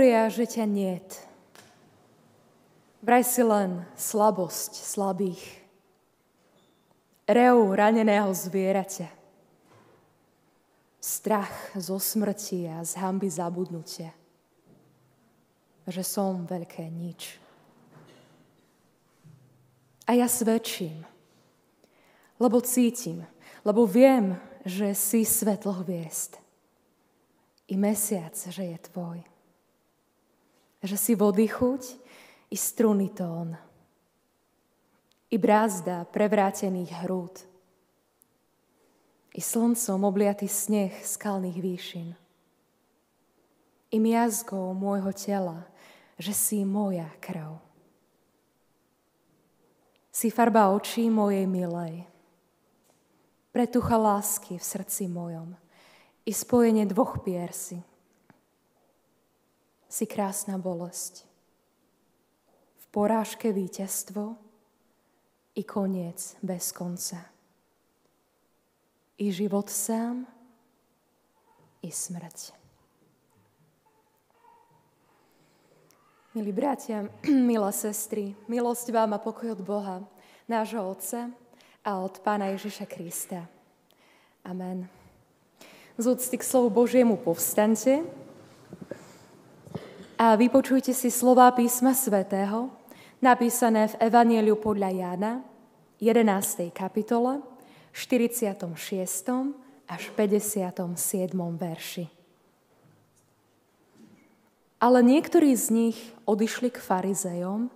hovoria, že ťa niet. Vraj si len slabosť slabých. Rev raneného zvieraťa. Strach zo smrti a z hanby zabudnutia. Že som veľké nič. A ja svedčím, lebo cítim, lebo viem, že si svetlo hviezd. I mesiac, že je tvoj. Že si vody chuť i struny tón. I brázda prevrátených hrúd. I slncom obliatý sneh skalných výšin. I miazgou môjho tela, že si moja krv. Si farba očí mojej milej. Pretucha lásky v srdci mojom. I spojenie dvoch piersi. Si krásna bolesť. V porážke víťazstvo i koniec bez konca. I život sám, i smrť. Milí bratia, milé sestry, milosť vám a pokoj od Boha, nášho Otca a od Pána Ježiša Krista. Amen. Z úcty k slovu Božiemu povstaňte a vypočujte si slová písma svätého, napísané v Evanjeliu podľa Jána, 11. kapitole, 46. až 57. verši. Ale niektorí z nich odišli k farizejom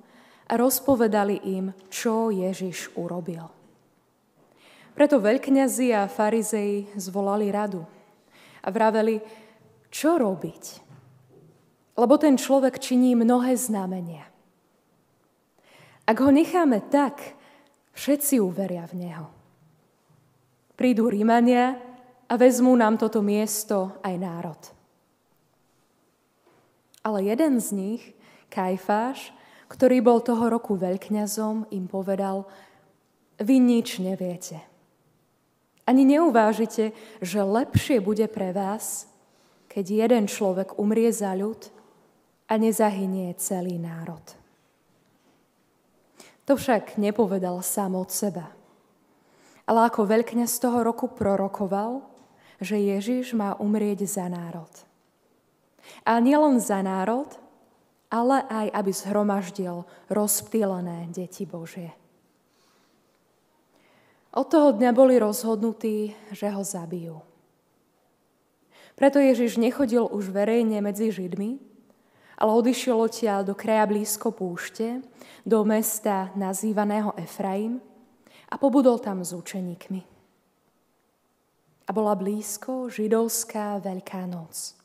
a rozpovedali im, čo Ježiš urobil. Preto veľkňazi a farizeji zvolali radu a vraveli, čo robiť? Lebo ten človek činí mnohé znamenia. Ak ho necháme tak, všetci uveria v neho. Prídu Rímania a vezmú nám toto miesto aj národ. Ale jeden z nich, Kajfáš, ktorý bol toho roku veľkňazom, im povedal, vy nič neviete. Ani neuvážite, že lepšie bude pre vás, keď jeden človek umrie za ľud a nezahynie celý národ. To však nepovedal sám od seba. Ale ako veľkňaz toho roku prorokoval, že Ježiš má umrieť za národ. A nielen za národ, ale aj aby zhromaždil rozptýlené deti Božie. Od toho dňa boli rozhodnutí, že ho zabijú. Preto Ježiš nechodil už verejne medzi Židmi, ale odišiel odtiaľ do kraja blízko púšte, do mesta nazývaného Efraim a pobudol tam s učeníkmi. A bola blízko židovská Veľká noc.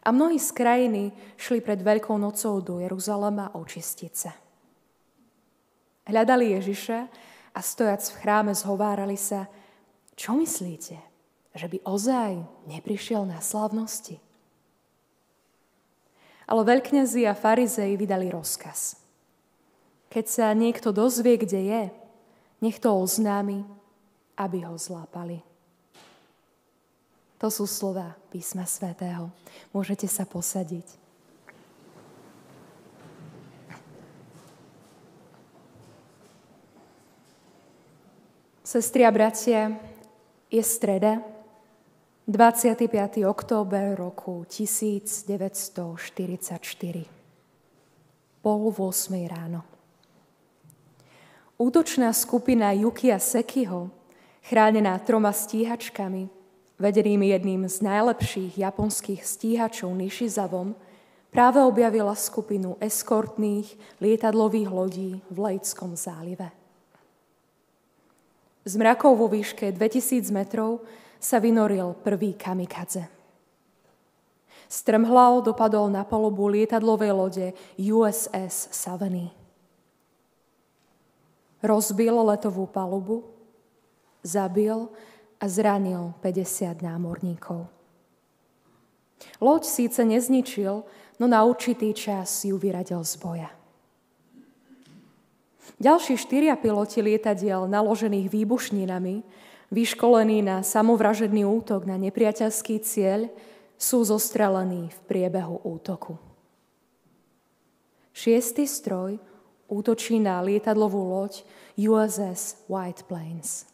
A mnohí z krajiny šli pred Veľkou nocou do Jeruzalema očistiť sa. Hľadali Ježiša a stojac v chráme zhovárali sa, čo myslíte, že by ozaj neprišiel na slávnosti? Ale veľkňazi a farizei vydali rozkaz. Keď sa niekto dozvie, kde je, nech to oznámi, aby ho zlápali. To sú slová písma svätého. Môžete sa posadiť. Sestri a bratia, je streda, 25. október roku 1944. 7:30 ráno. Útočná skupina Yukia Sekiho, chránená 3 stíhačkami, vedenými jedným z najlepších japonských stíhačov Nishizavom, práve objavila skupinu eskortných lietadlových lodí v Lejtskom zálive. Z mrakov vo výške 2000 metrov sa vynoril prvý kamikadze. Strmhlavo dopadol na palubu lietadlovej lode USS Savannah. Rozbil letovú palubu, zabil a zranil 50 námorníkov. Loď síce nezničil, no na určitý čas ju vyradil z boja. Ďalší 4 piloti lietadiel naložených výbušninami, vyškolení na samovražedný útok na nepriateľský cieľ, sú zostrelení v priebehu útoku. 6. stroj útočí na lietadlovú loď USS White Plains.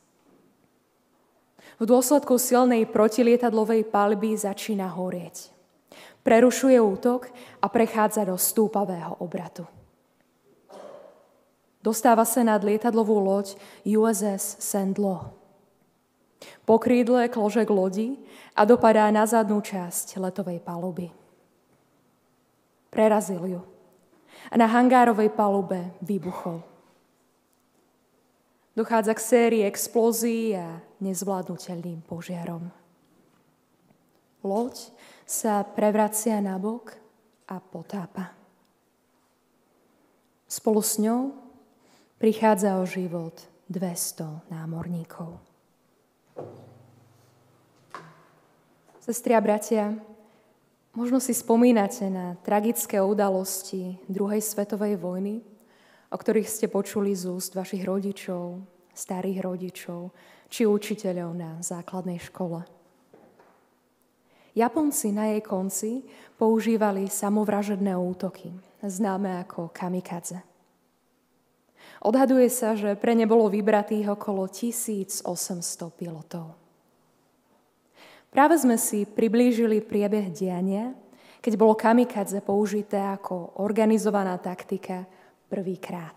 V dôsledku silnej protilietadlovej paľby začína horieť. Prerušuje útok a prechádza do stúpavého obratu. Dostáva sa nad lietadlovú loď USS St. Louis. Po krídle klože k lodi a dopadá na zadnú časť letovej paluby. Prerazil ju a na hangárovej palube vybuchol. Dochádza k sérii explózií a nezvládnuteľným požiarom. Loď sa prevracia nabok a potápa. Spolu s ňou prichádza o život 200 námorníkov. Sestri a bratia, možno si spomínate na tragické udalosti druhej svetovej vojny, o ktorých ste počuli z úst vašich rodičov, starých rodičov či učiteľov na základnej škole. Japonci na jej konci používali samovražedné útoky, známe ako kamikadze. Odhaduje sa, že pre ne bolo vybratých okolo 1800 pilotov. Práve sme si priblížili priebeh diania, keď bolo kamikadze použité ako organizovaná taktika prvýkrát.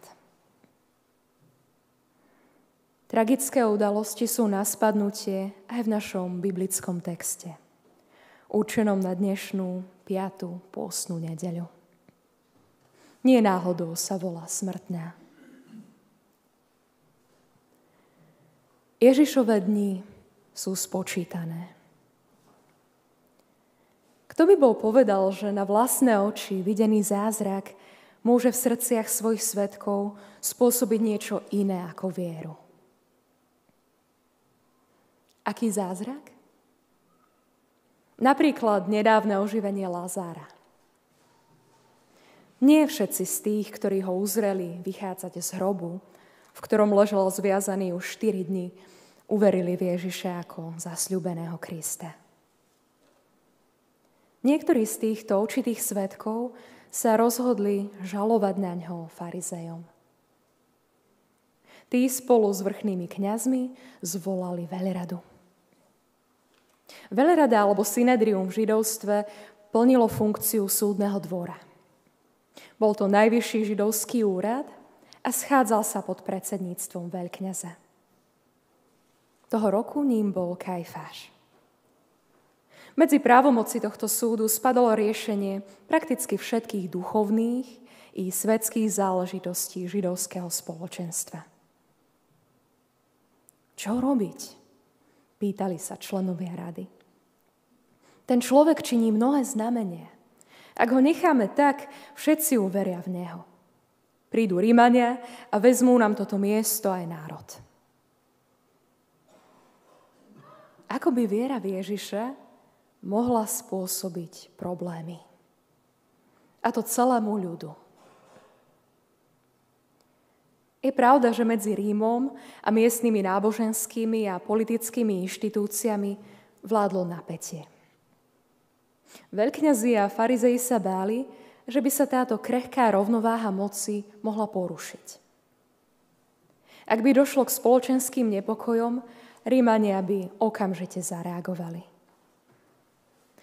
Tragické udalosti sú na spadnutie aj v našom biblickom texte, určenom na dnešnú 5. pôstnu nedeľu. Nie náhodou sa volá smrtná. Ježišove dni sú spočítané. Kto by bol povedal, že na vlastné oči videný zázrak môže v srdciach svojich svedkov spôsobiť niečo iné ako vieru? Aký zázrak? Napríklad nedávne oživenie Lázára. Nie všetci z tých, ktorí ho uzreli vychádzať z hrobu, v ktorom ležal zviazaný už 4 dni, uverili v Ježiša ako zasľúbeného Krista. Niektorí z týchto očitých svedkov sa rozhodli žalovať na ňo farizejom. Tí spolu s vrchnými kňazmi zvolali veľradu. Veľrada alebo synedrium v židovstve plnilo funkciu súdneho dvora. Bol to najvyšší židovský úrad a schádzal sa pod predsedníctvom veľkňaza. Toho roku ním bol Kajfáš. Medzi právomoci tohto súdu spadalo riešenie prakticky všetkých duchovných i svetských záležitostí židovského spoločenstva. Čo robiť? Pýtali sa členovia rady. Ten človek činí mnohé znamenia. Ak ho necháme tak, všetci uveria v neho. Prídu Rímania a vezmú nám toto miesto aj národ. Ako by viera v Ježiša mohla spôsobiť problémy. A to celému ľudu. Je pravda, že medzi Rímom a miestnymi náboženskými a politickými inštitúciami vládlo napätie. Veľkňazi a farizei sa báli, že by sa táto krehká rovnováha moci mohla porušiť. Ak by došlo k spoločenským nepokojom, Rímania by okamžite zareagovali.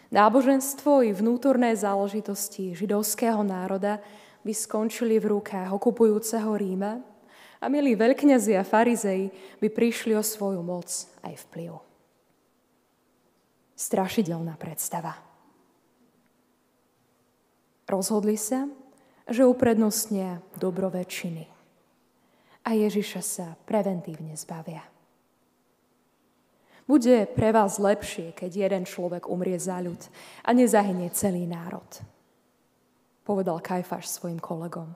Náboženstvo i vnútorné záležitosti židovského národa by skončili v rukách okupujúceho Ríma a milí veľkňazi a farizei by prišli o svoju moc aj vplyv. Strašidelná predstava. Rozhodli sa, že uprednostnia dobro väčšiny a Ježiša sa preventívne zbavia. Bude pre vás lepšie, keď jeden človek umrie za ľud a nezahynie celý národ, povedal Kajfáš svojim kolegom.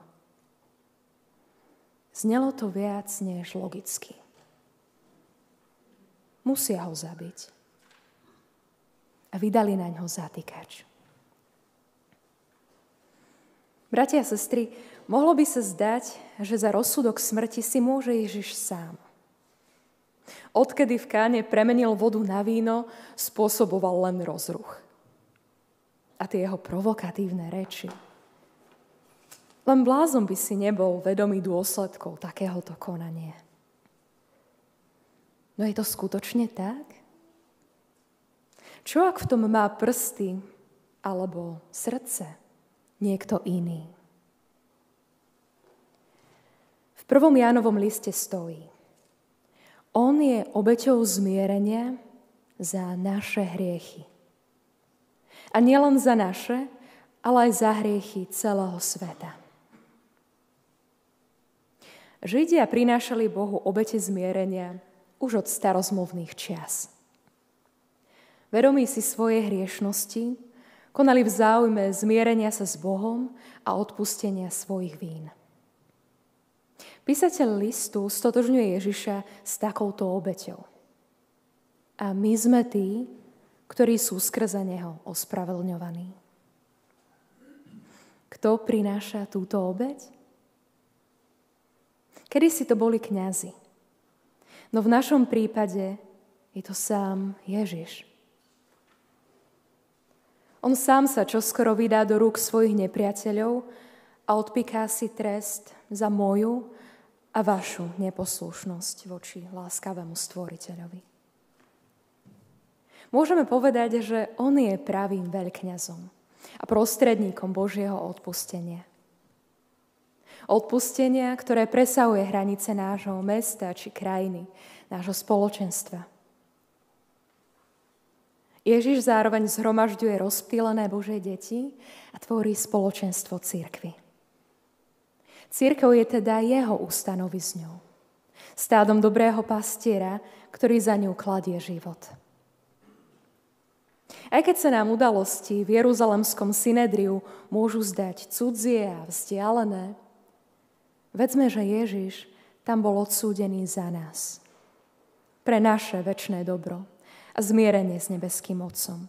Znelo to viac než logicky. Musia ho zabiť. A vydali na ňo zatýkač. Bratia a sestry, mohlo by sa zdať, že za rozsudok smrti si môže Ježiš sám. Odkedy v Káne premenil vodu na víno, spôsoboval len rozruch. A tie jeho provokatívne reči. Len blázon by si nebol vedomý dôsledkov takéhoto konania. No je to skutočne tak? Čo ak v tom má prsty alebo srdce niekto iný? V 1. Jánovom liste stojí: On je obeťou zmierenia za naše hriechy. A nielen za naše, ale aj za hriechy celého sveta. Židia prinášali Bohu obete zmierenia už od starozmluvných čias. Vedomí si svojej hriešnosti, konali v záujme zmierenia sa s Bohom a odpustenia svojich vín. Písateľ listu stotožňuje Ježiša s takouto obeťou. A my sme tí, ktorí sú skrze neho ospravedlňovaní. Kto prináša túto obeť? Kedysi to boli kňazi. No v našom prípade je to sám Ježiš. On sám sa čoskoro vydá do rúk svojich nepriateľov a odpiká si trest za moju a vašu neposlušnosť voči láskavému stvoriteľovi. Môžeme povedať, že on je pravým veľkňazom a prostredníkom Božieho odpustenia. Odpustenia, ktoré presahuje hranice nášho mesta či krajiny, nášho spoločenstva. Ježiš zároveň zhromažďuje rozptýlené Božie deti a tvorí spoločenstvo cirkvi. Cirkev je teda jeho ustanovizňou, stádom dobrého pastiera, ktorý za ňu kladie život. Aj keď sa nám udalosti v Jeruzalemskom synedriu môžu zdať cudzie a vzdialené, vedzme, že Ježiš tam bol odsúdený za nás. Pre naše večné dobro a zmierenie s nebeským Otcom.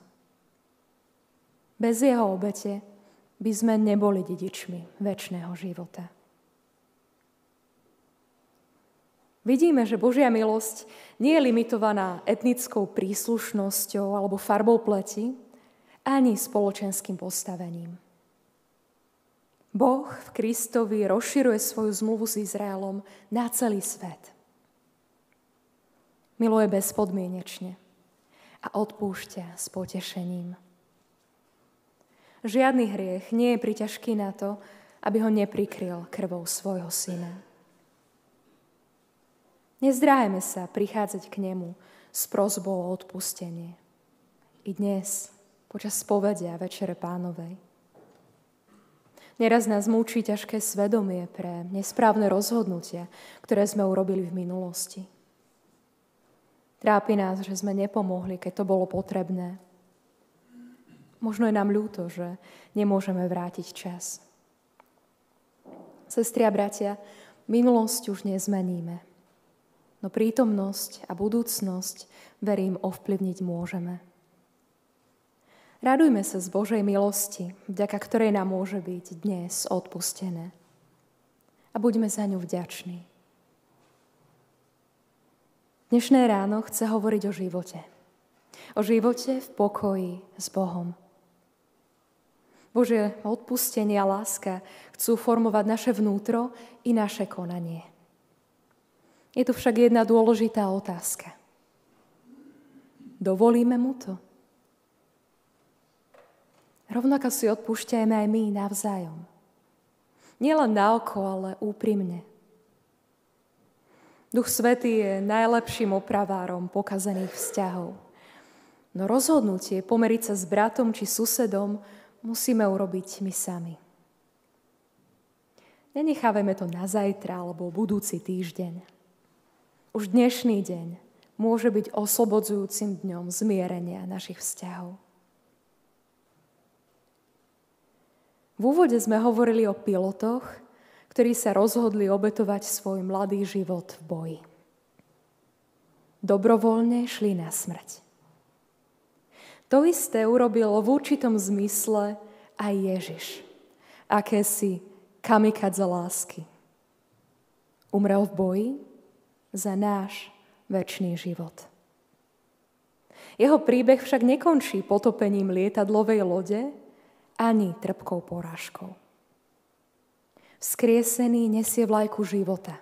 Bez jeho obete by sme neboli dedičmi večného života. Vidíme, že Božia milosť nie je limitovaná etnickou príslušnosťou alebo farbou pleti, ani spoločenským postavením. Boh v Kristovi rozširuje svoju zmluvu s Izraelom na celý svet. Miluje bezpodmienečne a odpúšťa s potešením. Žiadny hriech nie je priťažký na to, aby ho neprikryl krvou svojho syna. Nezdráhajme sa prichádzať k nemu s prosbou o odpustenie. I dnes, počas spovede a Večere Pánovej. Neraz nás múči ťažké svedomie pre nesprávne rozhodnutia, ktoré sme urobili v minulosti. Trápi nás, že sme nepomohli, keď to bolo potrebné. Možno je nám ľúto, že nemôžeme vrátiť čas. Sestri a bratia, minulosť už nezmeníme. No prítomnosť a budúcnosť, verím, ovplyvniť môžeme. Radujme sa z Božej milosti, vďaka ktorej nám môže byť dnes odpustené. A buďme za ňu vďační. Dnešné ráno chce hovoriť o živote. O živote v pokoji s Bohom. Božie odpustenie a láska chcú formovať naše vnútro i naše konanie. Je tu však jedna dôležitá otázka. Dovolíme mu to? Rovnako si odpúšťajme aj my navzájom. Nielen na oko, ale úprimne. Duch Svätý je najlepším opravárom pokazených vzťahov. No rozhodnutie pomeriť sa s bratom či susedom musíme urobiť my sami. Nenechávajme to na zajtra alebo budúci týždeň. Už dnešný deň môže byť oslobodzujúcim dňom zmierenia našich vzťahov. V úvode sme hovorili o pilotoch, ktorí sa rozhodli obetovať svoj mladý život v boji. Dobrovoľne šli na smrť. To isté urobil v určitom zmysle aj Ježiš. Akési kamikadze lásky. Umrel v boji za náš večný život. Jeho príbeh však nekončí potopením lietadlovej lode ani trpkou porážkou. Vzkriesený nesie vlajku života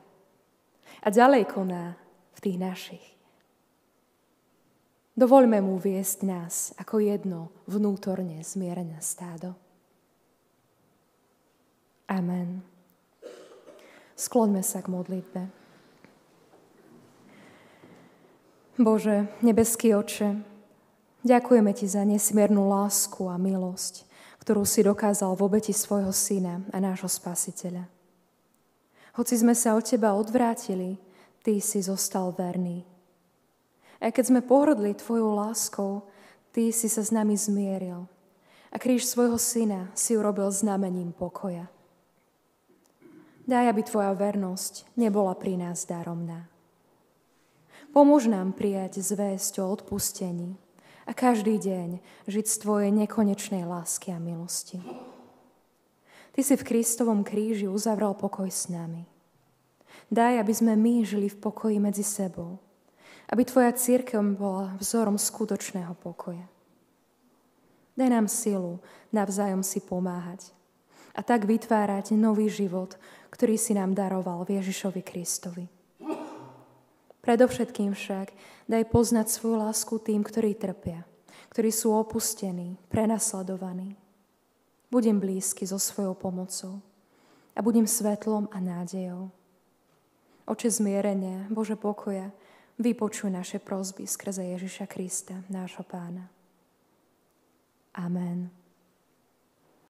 a ďalej koná v tých našich. Dovoľme mu viesť nás ako jedno vnútorne zmierené stádo. Amen. Skloňme sa k modlitbe. Bože, nebeský Otče, ďakujeme Ti za nesmiernu lásku a milosť, ktorú si dokázal v obeti svojho Syna a nášho Spasiteľa. Hoci sme sa od Teba odvrátili, Ty si zostal verný. A keď sme pohrdli Tvojou láskou, Ty si sa s nami zmieril a kríž svojho Syna si urobil znamením pokoja. Daj, aby Tvoja vernosť nebola pri nás daromná. Pomôž nám prijať zvesť o odpustení a každý deň žiť z Tvojej nekonečnej lásky a milosti. Ty si v Kristovom kríži uzavrel pokoj s nami. Daj, aby sme my žili v pokoji medzi sebou, aby Tvoja cirkev bola vzorom skutočného pokoja. Daj nám silu navzájom si pomáhať a tak vytvárať nový život, ktorý si nám daroval v Ježišovi Kristovi. Predovšetkým však daj poznať svoju lásku tým, ktorí trpia, ktorí sú opustení, prenasledovaní. Budem blízky so svojou pomocou a budem svetlom a nádejou. Oče zmierenia, Bože pokoja, vypočuj naše prosby skrze Ježiša Krista, nášho Pána. Amen.